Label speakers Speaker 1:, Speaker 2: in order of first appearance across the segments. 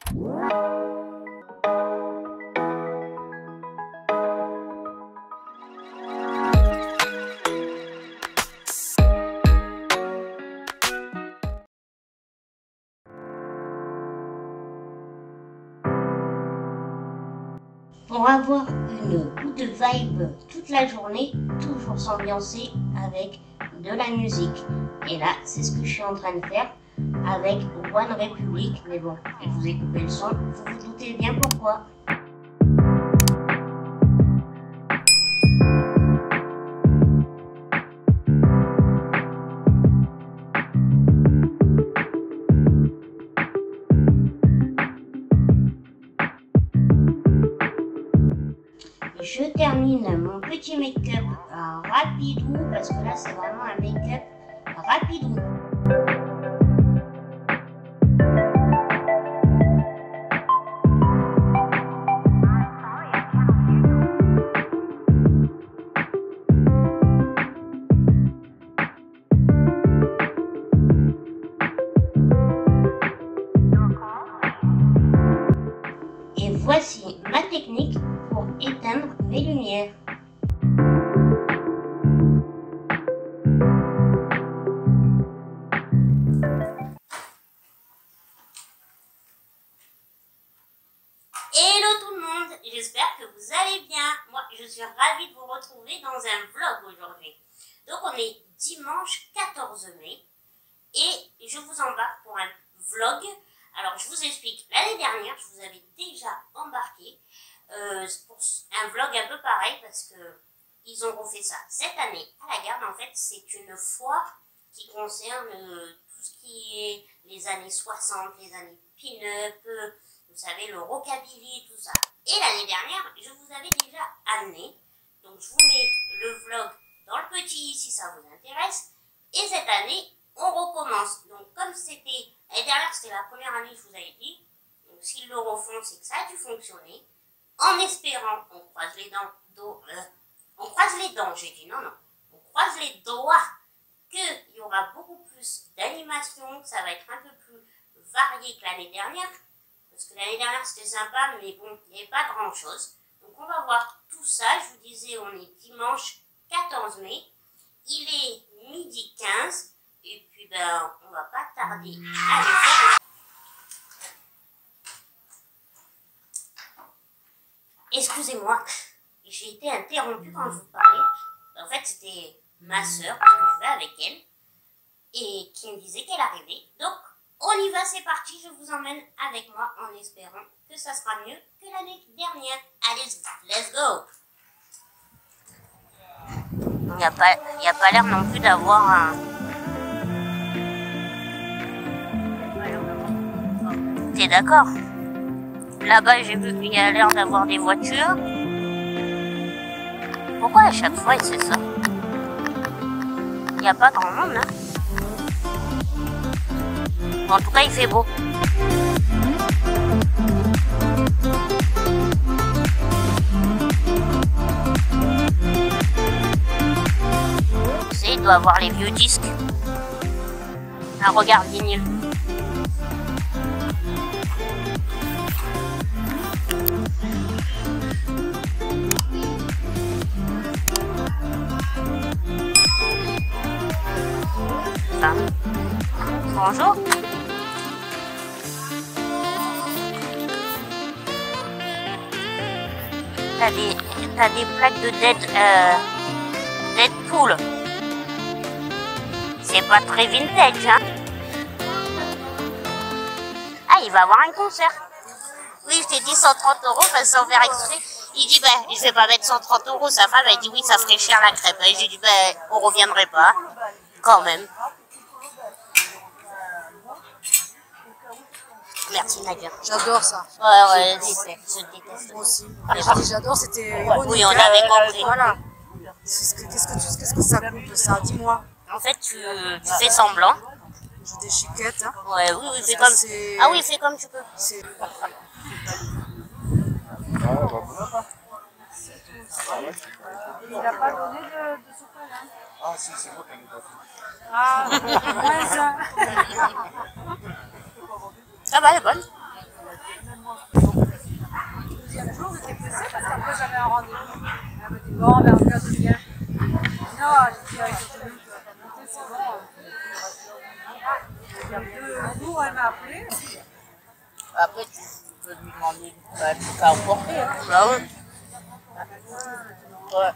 Speaker 1: Pour avoir une good vibe toute la journée, toujours s'ambiancer avec de la musique. Et là, c'est ce que je suis en train de faire avec One Republic. Mais bon, je vous ai coupé le son, vous vous doutez bien pourquoi. Je termine mon petit make-up rapidou parce que là c'est vraiment un make-up rapidou. Et voici ma technique pour éteindre mes lumières. Hello tout le monde, j'espère que vous allez bien. Moi, je suis ravie de vous retrouver dans un vlog aujourd'hui. Donc, on est dimanche 14 mai et je vous embarque pour un vlog. Alors, je vous explique. L'année dernière, je vous avais déjà embarqué pour un vlog un peu pareil parce que ils ont refait ça cette année à la Garde. En fait, c'est une foire qui concerne tout ce qui est les années 60, les années pin-up, vous savez, le rockabilly, tout ça. Et l'année dernière, je vous avais déjà amené. Donc, je vous mets le vlog dans le petit si ça vous intéresse. Et cette année, on recommence. Donc, comme c'était l'année dernière, c'était la première année, je vous avais dit. Donc, s'ils le refont, c'est que ça a dû fonctionner. En espérant, on croise les dents, on croise les dents, j'ai dit non, on croise les doigts qu'il y aura beaucoup plus d'animation, que ça va être un peu plus varié que l'année dernière. Parce que l'année dernière, c'était sympa, mais bon, il n'y avait pas grand-chose. Donc, on va voir tout ça. Je vous disais, on est dimanche 14 mai. Il est midi 15. Et puis, ben, on va pas tarder à aller faire. Excusez-moi, j'ai été interrompue quand je vous parlais. En fait, c'était ma soeur, parce que je vais avec elle, et qui me disait qu'elle arrivait. Donc, on y va, c'est parti, je vous emmène avec moi en espérant que ça sera mieux que l'année dernière. Allez, let's go! Il n'y a pas l'air non plus d'avoir un... T'es d'accord? Là-bas, j'ai vu qu'il y a l'air d'avoir des voitures. Pourquoi à chaque fois, c'est ça? Il n'y a pas grand monde, hein? Bon, en tout cas, il fait beau. Tu sais, il doit avoir les vieux disques. Ah, regarde, vinyle. Bonjour. T'as des plaques de Deadpool. C'est pas très vintage, hein? Ah, il va avoir un concert. Oui, je t'ai dit 130 € parce sans faire exprès. Il dit, ben, je vais pas mettre 130 €. Sa femme, elle dit, oui, ça ferait cher la crêpe. Et j'ai dit, ben, on reviendrait pas. Quand même. Merci Nadia.
Speaker 2: J'adore ça.
Speaker 1: Ouais, je déteste.
Speaker 2: Moi aussi. J'adore, c'était ironique.
Speaker 1: Oui, on avait compris.
Speaker 2: Voilà. Qu'est-ce que ça coupe ça? Dis-moi.
Speaker 1: En fait, tu fais semblant.
Speaker 2: J'ai des chiquettes. Hein.
Speaker 1: Ouais, oui, fais comme... Ah oui, fais comme tu peux.
Speaker 2: Il n'a pas donné de souffle, hein.
Speaker 3: Ah si, c'est moi qui ai pas fait.
Speaker 2: Ah, ouais, ça.
Speaker 1: Ah bah, elle est bonne.
Speaker 2: Le deuxième jour, j'étais pressée parce qu'après j'avais un rendez-vous. Elle me dit bon, ben on fait un deuxième. Non, j'ai dit avec le télé, tu vas pas monter, c'est bon. Il y a 2 jours, elle m'a appelé.
Speaker 4: Après, tu peux lui demander de faire emporter. Hein. Bah oui. Ouais.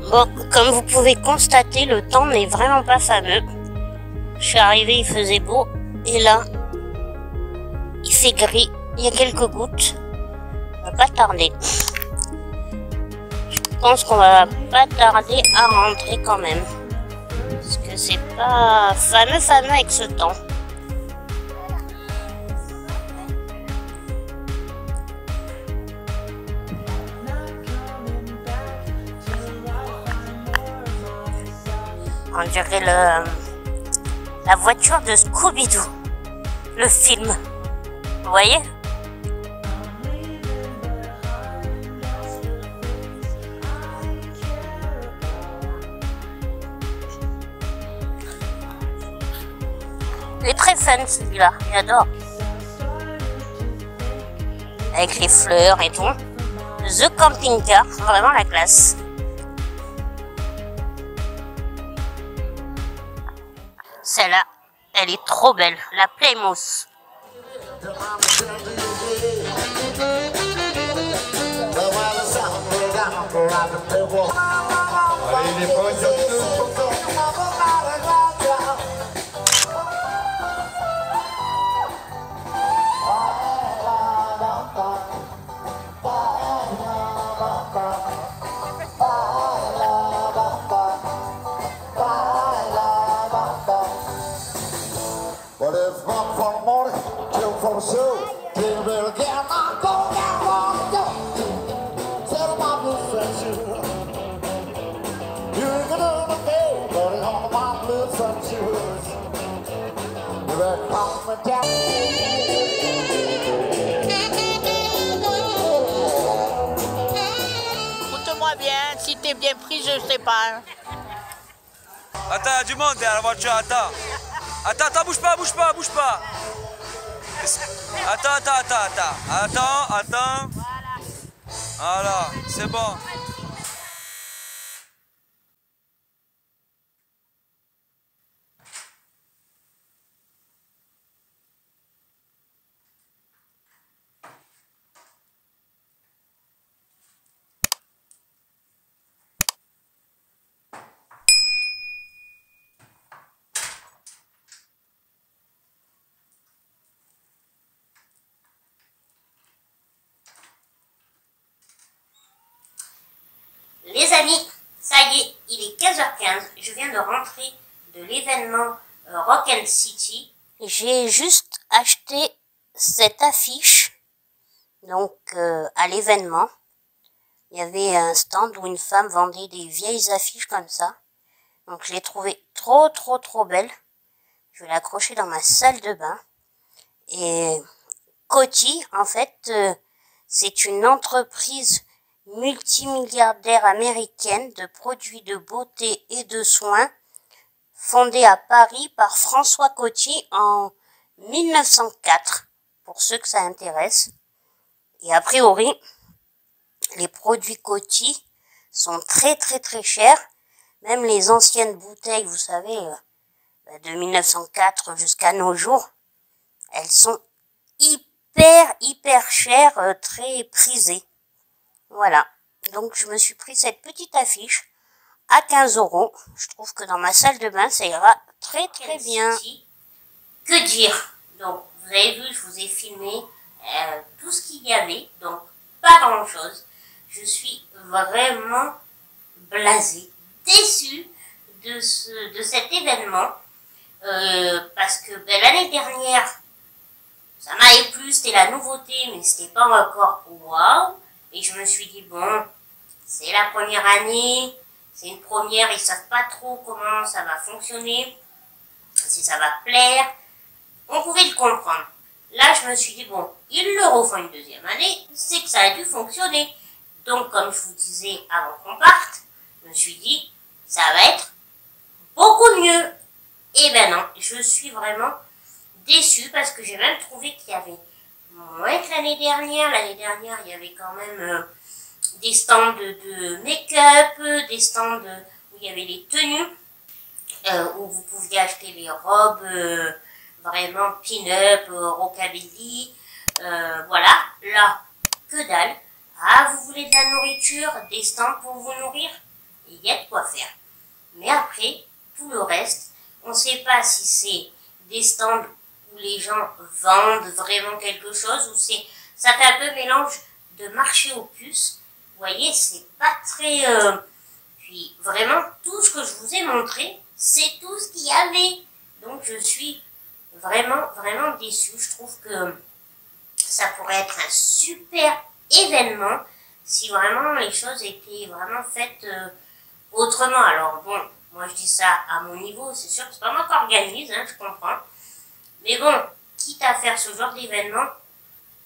Speaker 1: Bon, comme vous pouvez constater, le temps n'est vraiment pas fameux. Je suis arrivée, il faisait beau, et là, il fait gris, il y a quelques gouttes. On va pas tarder. Je pense qu'on va pas tarder à rentrer quand même. Parce que c'est pas fameux avec ce temps. On dirait la voiture de Scooby-Doo, le film. Vous voyez? Il est très fun celui-là, j'adore. Avec les fleurs et tout. The Camping Car, vraiment la classe. Celle-là, elle est trop belle, la Plymouth.
Speaker 3: Allez, les potes,
Speaker 5: But it's not from the morning till from the show. Till the again, I go down on the door. Tell my blue friends you ain't gonna pay, but it's on my blue friends you better come and down.
Speaker 4: Écoute-moi bien, si t'es bien pris, je sais pas.
Speaker 6: Attends, il y a du monde derrière la voiture, attends. Attends, bouge pas. Attends. Voilà, c'est bon.
Speaker 1: Les amis, ça y est, il est 15h15. Je viens de rentrer de l'événement Rock and City. J'ai juste acheté cette affiche. Donc, à l'événement, il y avait un stand où une femme vendait des vieilles affiches comme ça. Donc, je l'ai trouvée trop belle. Je vais l'accrocher dans ma salle de bain. Et Coty, en fait, c'est une entreprise multimilliardaire américaine de produits de beauté et de soins, fondée à Paris par François Coty en 1904, pour ceux que ça intéresse. Et a priori, les produits Coty sont très chers. Même les anciennes bouteilles, vous savez, de 1904 jusqu'à nos jours, elles sont hyper chères, très prisées. Voilà, donc je me suis pris cette petite affiche à 15 €. Je trouve que dans ma salle de bain, ça ira très bien. Que dire? Donc, vous avez vu, je vous ai filmé tout ce qu'il y avait, donc pas grand chose. Je suis vraiment blasée, déçue de cet événement, parce que l'année dernière, ça m'avait plu, c'était la nouveauté, mais c'était pas encore waouh. Et je me suis dit, bon, c'est la première année, c'est une première, ils savent pas trop comment ça va fonctionner. si ça va plaire. On pouvait le comprendre. Là, je me suis dit, bon, ils le refont une deuxième année, c'est que ça a dû fonctionner. Donc, comme je vous disais avant qu'on parte, je me suis dit, ça va être beaucoup mieux. Et ben non, je suis vraiment déçue parce que j'ai même trouvé qu'il y avait moins que l'année dernière. L'année dernière, il y avait quand même des stands de make-up, des stands où il y avait les tenues, où vous pouviez acheter les robes vraiment pin-up, rockabilly, voilà. Là, que dalle. Ah, vous voulez de la nourriture, des stands pour vous nourrir? Il y a de quoi faire. Mais après, tout le reste, on ne sait pas si c'est des stands où les gens vendent vraiment quelque chose, ou ça fait un peu mélange de marché aux puces. Vous voyez, c'est pas très... Puis vraiment, tout ce que je vous ai montré, c'est tout ce qu'il y avait. Donc je suis vraiment, vraiment déçue. Je trouve que ça pourrait être un super événement si vraiment les choses étaient vraiment faites autrement. Alors bon, moi je dis ça à mon niveau, c'est sûr que c'est pas moi qui organise, hein, je comprends. Mais bon, quitte à faire ce genre d'événement,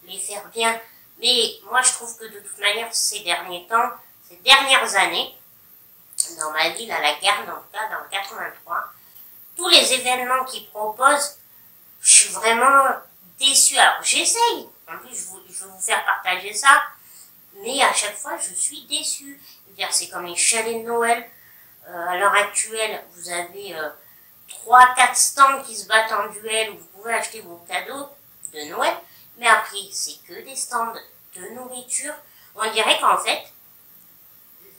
Speaker 1: les faire bien. Mais moi je trouve que de toute manière, ces derniers temps, ces dernières années, dans ma ville, à la gare, dans le cas, dans le 83, tous les événements qu'ils proposent, je suis vraiment déçue. Alors j'essaye, en plus je veux vous faire partager ça, mais à chaque fois je suis déçue. C'est comme les chalets de Noël. À l'heure actuelle, vous avez 3-4 stands qui se battent en duel où vous pouvez acheter vos cadeaux de Noël, mais après c'est que des stands de nourriture. On dirait qu'en fait,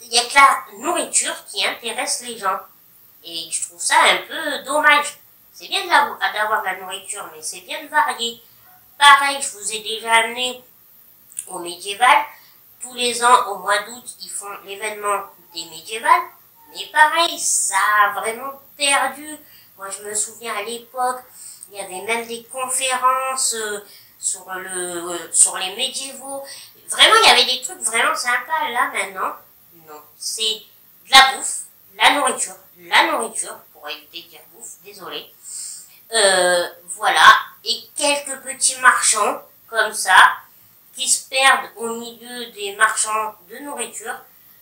Speaker 1: il n'y a que la nourriture qui intéresse les gens. Et je trouve ça un peu dommage. C'est bien d'avoir de la nourriture, mais c'est bien de varier. Pareil, je vous ai déjà amené au médiéval. Tous les ans, au mois d'août, ils font l'événement des médiévales. Mais pareil, ça a vraiment perdu. Moi, je me souviens à l'époque, il y avait même des conférences sur les médiévaux. Vraiment, il y avait des trucs vraiment sympas. Là, maintenant, non. C'est de la bouffe, la nourriture, pour éviter de dire bouffe, désolé. Voilà. Et quelques petits marchands, comme ça, qui se perdent au milieu des marchands de nourriture.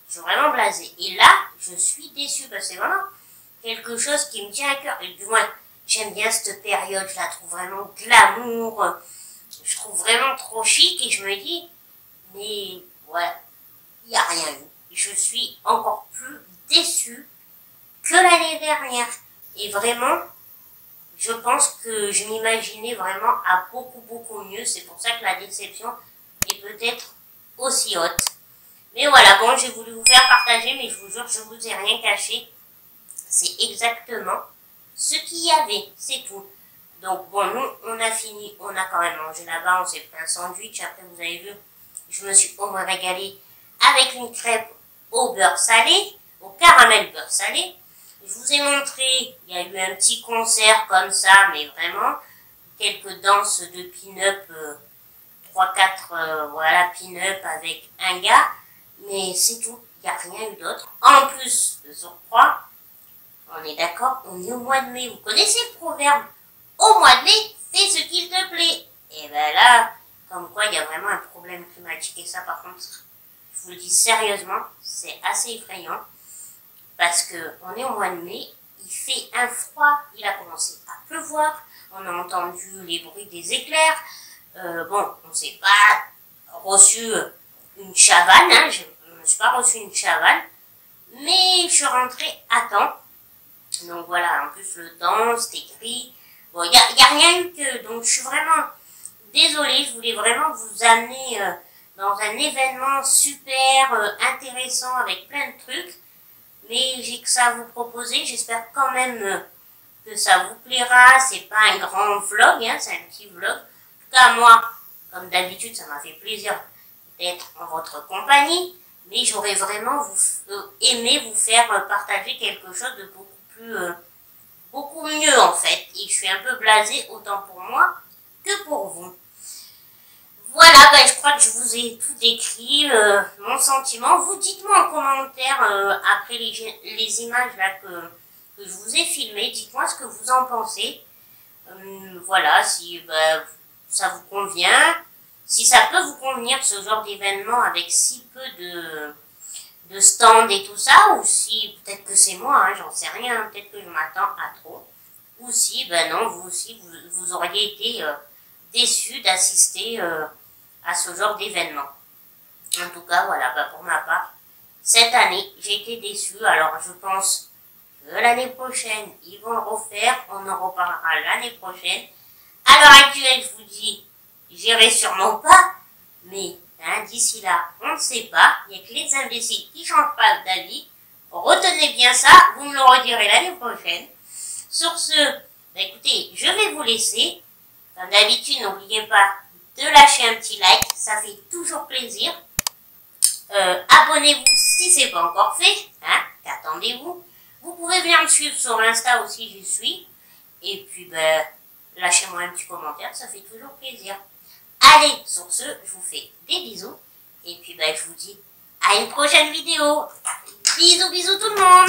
Speaker 1: Je suis vraiment blasée. Et là, je suis déçue parce que c'est vraiment quelque chose qui me tient à cœur. Et du moins, j'aime bien cette période, je la trouve vraiment glamour. Je trouve vraiment trop chic et je me dis, mais ouais, il n'y a rien eu. Je suis encore plus déçue que l'année dernière. Et vraiment, je pense que je m'imaginais vraiment à beaucoup, beaucoup mieux. C'est pour ça que la déception est peut-être aussi haute. Mais voilà, bon, j'ai voulu vous faire partager, mais je vous jure, je vous ai rien caché. C'est exactement ce qu'il y avait, c'est tout. Donc bon, nous, on a fini, on a quand même mangé là-bas, on s'est fait un sandwich, après vous avez vu, je me suis au moins régalée avec une crêpe au beurre salé, au caramel beurre salé. Je vous ai montré, il y a eu un petit concert comme ça, mais vraiment, quelques danses de pin-up, 3-4, voilà, pin-up avec un gars, mais c'est tout, il n'y a rien eu d'autre. En plus, de surcroît, on est d'accord, on est au mois de mai. Vous connaissez le proverbe? Au mois de mai, fais ce qu'il te plaît. Et ben là, comme quoi il y a vraiment un problème climatique. Et ça, par contre, je vous le dis sérieusement, c'est assez effrayant. Parce que on est au mois de mai, il fait un froid, il a commencé à pleuvoir. On a entendu les bruits des éclairs. Bon, on ne s'est pas reçu une chavane, hein, je ne me suis pas reçu une chavane. Mais je suis rentrée à temps. Donc voilà, en plus le temps, c'était gris. Bon, il n'y a rien eu que... Donc je suis vraiment désolée, je voulais vraiment vous amener dans un événement super intéressant avec plein de trucs. Mais j'ai que ça à vous proposer, j'espère quand même que ça vous plaira. C'est pas un grand vlog, hein, c'est un petit vlog. En tout cas, moi, comme d'habitude, ça m'a fait plaisir d'être en votre compagnie. Mais j'aurais vraiment aimé vous faire partager quelque chose de beaucoup mieux en fait. Et je suis un peu blasée autant pour moi que pour vous. Voilà, ben, je crois que je vous ai tout décrit, mon sentiment. Vous dites-moi en commentaire, après les images là que je vous ai filmé. Dites-moi ce que vous en pensez. Voilà, si ça vous convient. Si ça peut vous convenir, ce genre d'événement avec si peu de stands et tout ça, ou si, peut-être que c'est moi, hein, j'en sais rien, peut-être que je m'attends à trop. Ou si, non, vous aussi, vous auriez été déçus d'assister à ce genre d'événement. En tout cas, voilà, pour ma part, cette année, j'ai été déçue. Alors, je pense que l'année prochaine, ils vont le refaire. On en reparlera l'année prochaine. À l'heure actuelle, je vous dis, j'irai sûrement pas. Mais d'ici là, on ne sait pas. Il n'y a que les imbéciles qui ne changent pas d'avis. Retenez bien ça. Vous me le redirez l'année prochaine. Sur ce, écoutez, je vais vous laisser. Comme d'habitude, n'oubliez pas de lâcher un petit like. Ça fait toujours plaisir. Abonnez-vous si ce n'est pas encore fait, qu'attendez-vous. Vous pouvez venir me suivre sur Insta aussi, j'y suis. Et puis, lâchez-moi un petit commentaire, ça fait toujours plaisir. Allez, sur ce, je vous fais des bisous. Et puis, je vous dis à une prochaine vidéo. Bisous, bisous tout le monde.